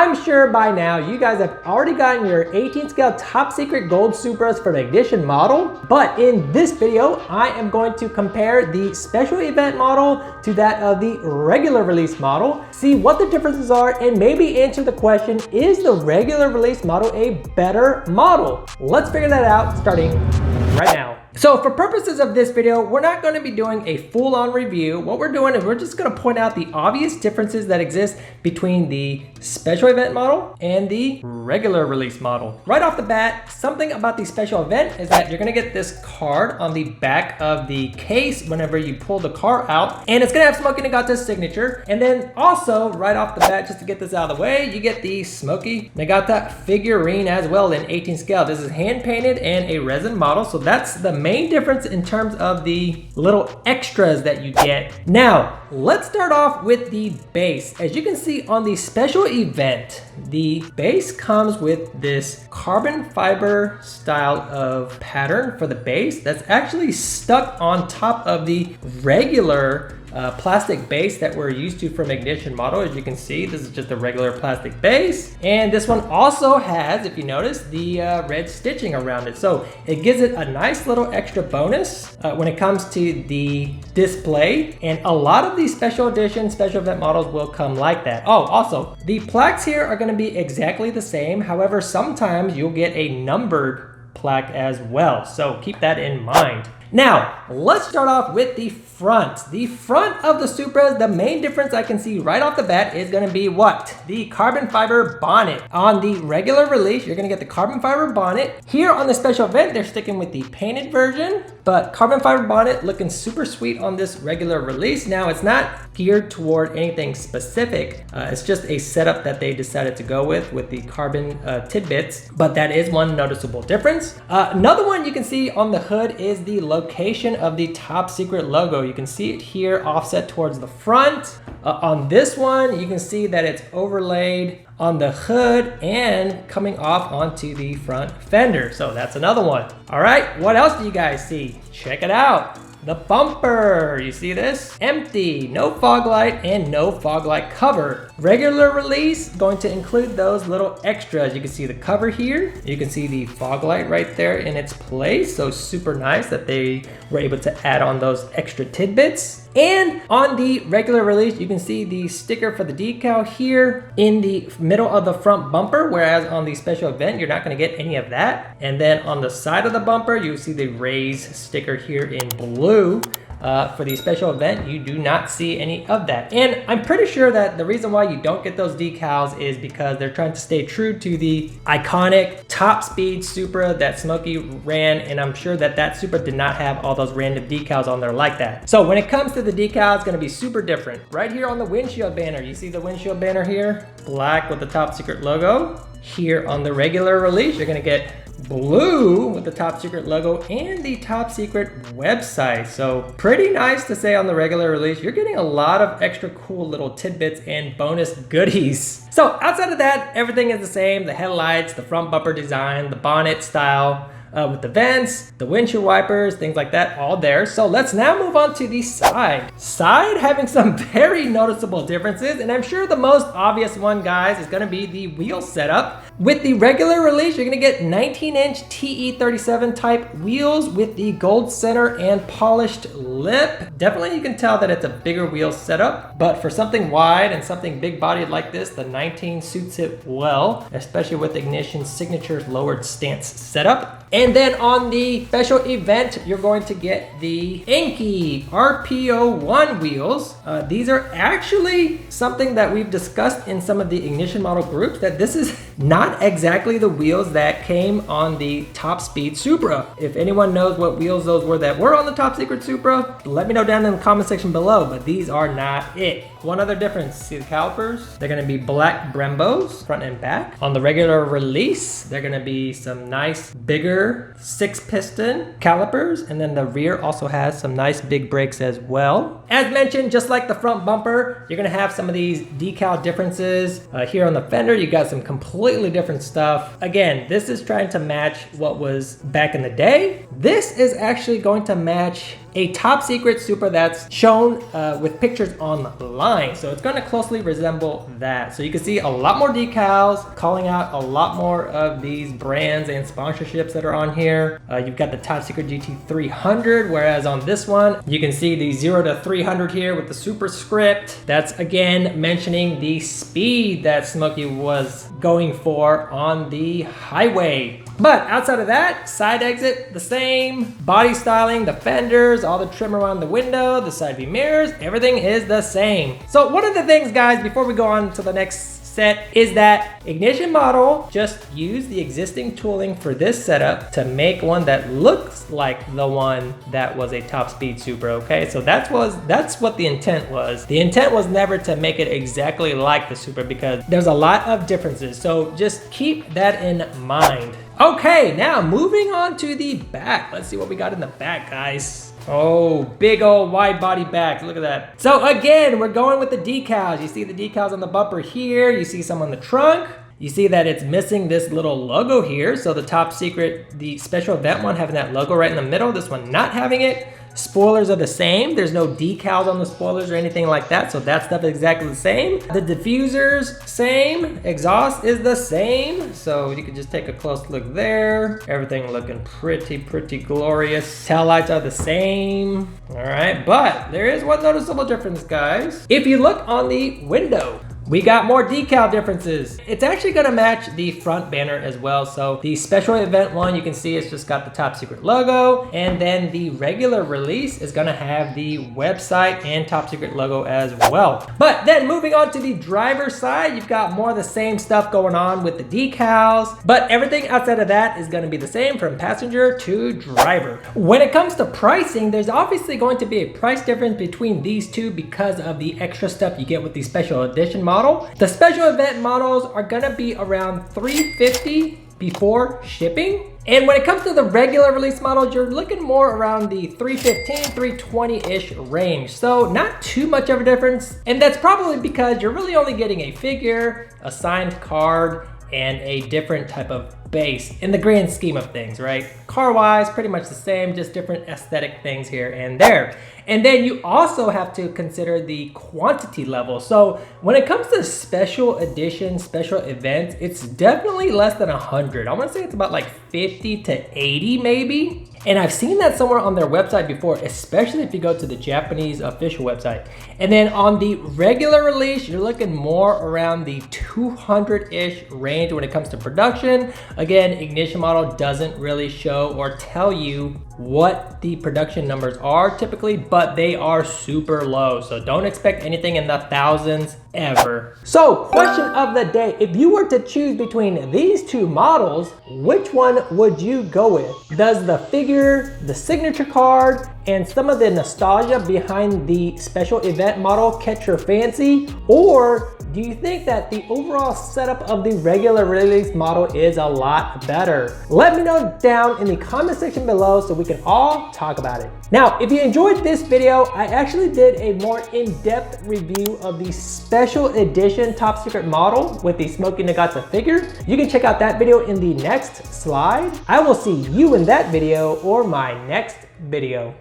I'm sure by now you guys have already gotten your 18 scale top secret gold Supras for the ignition model, but in this video, I am going to compare the special event model to that of the regular release model, see what the differences are, and maybe answer the question, is the regular release model a better model? Let's figure that out starting right now. So for purposes of this video, we're not going to be doing a full-on review. What we're doing is we're just going to point out the obvious differences that exist between the special event model and the regular release model. Right off the bat, something about the special event is that you're going to get this card on the back of the case whenever you pull the car out, and it's going to have Smokey Nagata's signature. And then also right off the bat, just to get this out of the way, you get the Smokey Nagata figurine as well in 18 scale. This is hand painted and a resin model, so that's the main difference in terms of the little extras that you get. Now, let's start off with the base. As you can see on the special event, the base comes with this carbon fiber style of pattern for the base that's actually stuck on top of the regular plastic base that we're used to from ignition model. As you can see, this is just a regular plastic base, and this one also has, if you notice, the red stitching around it, so it gives it a nice little extra bonus when it comes to the display. And a lot of these special edition special event models will come like that. Oh, also the plaques here are going to be exactly the same, however sometimes you'll get a numbered plaque as well, so keep that in mind. Now, let's start off with the front. The front of the Supras, the main difference I can see right off the bat is going to be what? The carbon fiber bonnet. On the regular release, you're going to get the carbon fiber bonnet. Here on the special event, they're sticking with the painted version, but carbon fiber bonnet looking super sweet on this regular release. Now, it's not geared toward anything specific. It's just a setup that they decided to go with the carbon tidbits, but that is one noticeable difference. Another one you can see on the hood is the location of the top secret logo. You can see it here offset towards the front. On this one, you can see that it's overlaid on the hood and coming off onto the front fender. So that's another one. All right, what else do you guys see? Check it out. The bumper, you see this? Empty, no fog light and no fog light cover. Regular release, going to include those little extras. You can see the cover here. You can see the fog light right there in its place. So super nice that they were able to add on those extra tidbits. And on the regular release, you can see the sticker for the decal here in the middle of the front bumper, whereas on the special event, you're not gonna get any of that. And then on the side of the bumper, you see the raise sticker here in blue. For the special event, you do not see any of that. And I'm pretty sure that the reason why you don't get those decals is because they're trying to stay true to the iconic top speed Supra that Smokey ran, and I'm sure that that Supra did not have all those random decals on there like that. So when it comes to the decal, it's gonna be super different. Right here on the windshield banner, you see the windshield banner here? Black with the top secret logo. Here on the regular release, you're gonna get blue with the top secret logo and the top secret website. So pretty nice to say on the regular release. You're getting a lot of extra cool little tidbits and bonus goodies. So outside of that, everything is the same. The headlights, the front bumper design, the bonnet style, with the vents, the windshield wipers, things like that, all there. So let's now move on to the side. Side having some very noticeable differences, and I'm sure the most obvious one, guys, is gonna be the wheel setup. With the regular release, you're gonna get 19-inch TE37 type wheels with the gold center and polished lip. Definitely you can tell that it's a bigger wheel setup, but for something wide and something big bodied like this, the 19 suits it well, especially with Ignition's signature lowered stance setup. And then on the special event, you're going to get the Enki RPO1 wheels. These are actually something that we've discussed in some of the Ignition model groups, that this is not exactly the wheels that came on the top speed Supra. If anyone knows what wheels those were that were on the top secret Supra, let me know down in the comment section below, but these are not it. One other difference, see the calipers? They're gonna be black Brembos, front and back. On the regular release, they're gonna be some nice bigger 6-piston calipers, and then the rear also has some nice big brakes as well. As mentioned, just like the front bumper, you're gonna have some of these decal differences. Here on the fender, you got some completely different stuff. Again, this is trying to match what was back in the day. This is actually going to match a top secret Supra that's shown with pictures online. So it's gonna closely resemble that. So you can see a lot more decals, calling out a lot more of these brands and sponsorships that are on here. You've got the top secret GT300, whereas on this one, you can see the 0 to 300 here with the superscript. That's again mentioning the speed that Smokey was going for on the highway. But outside of that, side exit, the same. Body styling, the fenders, all the trim around the window, the side view mirrors, everything is the same. So one of the things, guys, before we go on to the next set, is that Ignition model just used the existing tooling for this setup to make one that looks like the one that was a top speed Supra, okay? So that's what the intent was. The intent was never to make it exactly like the Supra because there's a lot of differences. So just keep that in mind. Okay, now moving on to the back. Let's see what we got in the back, guys. Oh, big old wide body back, look at that. So again, we're going with the decals. You see the decals on the bumper here, you see some on the trunk. You see that it's missing this little logo here. So the top secret, the special event one having that logo right in the middle, this one not having it. Spoilers are the same. There's no decals on the spoilers or anything like that. So that stuff is exactly the same. The diffusers, same. Exhaust is the same. So you can just take a close look there. Everything looking pretty glorious. Tail lights are the same. All right, but there is one noticeable difference, guys. If you look on the window, we got more decal differences. It's actually gonna match the front banner as well. So the special event one, you can see it's just got the top secret logo, and then the regular release is gonna have the website and top secret logo as well. But then moving on to the driver's side, you've got more of the same stuff going on with the decals, but everything outside of that is gonna be the same from passenger to driver. When it comes to pricing, there's obviously going to be a price difference between these two because of the extra stuff you get with the special edition model. The special event models are gonna be around $350 before shipping. And when it comes to the regular release models, you're looking more around the $315, $320-ish range. So not too much of a difference. And that's probably because you're really only getting a figure, a signed card, and a different type of base in the grand scheme of things, right? Car-wise, pretty much the same, just different aesthetic things here and there. And then you also have to consider the quantity level. So when it comes to special edition, special events, it's definitely less than 100. I wanna say it's about like 50 to 80 maybe. And I've seen that somewhere on their website before, especially if you go to the Japanese official website. And then on the regular release, you're looking more around the 200-ish range when it comes to production. Again, Ignition model doesn't really show or tell you what the production numbers are typically, but they are super low. So don't expect anything in the thousands ever. So question of the day, if you were to choose between these two models, which one would you go with? Does the figure, the signature card, and some of the nostalgia behind the special event model catch your fancy? Or do you think that the overall setup of the regular release model is a lot better? Let me know down in the comment section below so we can all talk about it. Now, if you enjoyed this video, I actually did a more in-depth review of the special edition top secret model with the Smokey Nagata figure. You can check out that video in the next slide. I will see you in that video or my next video.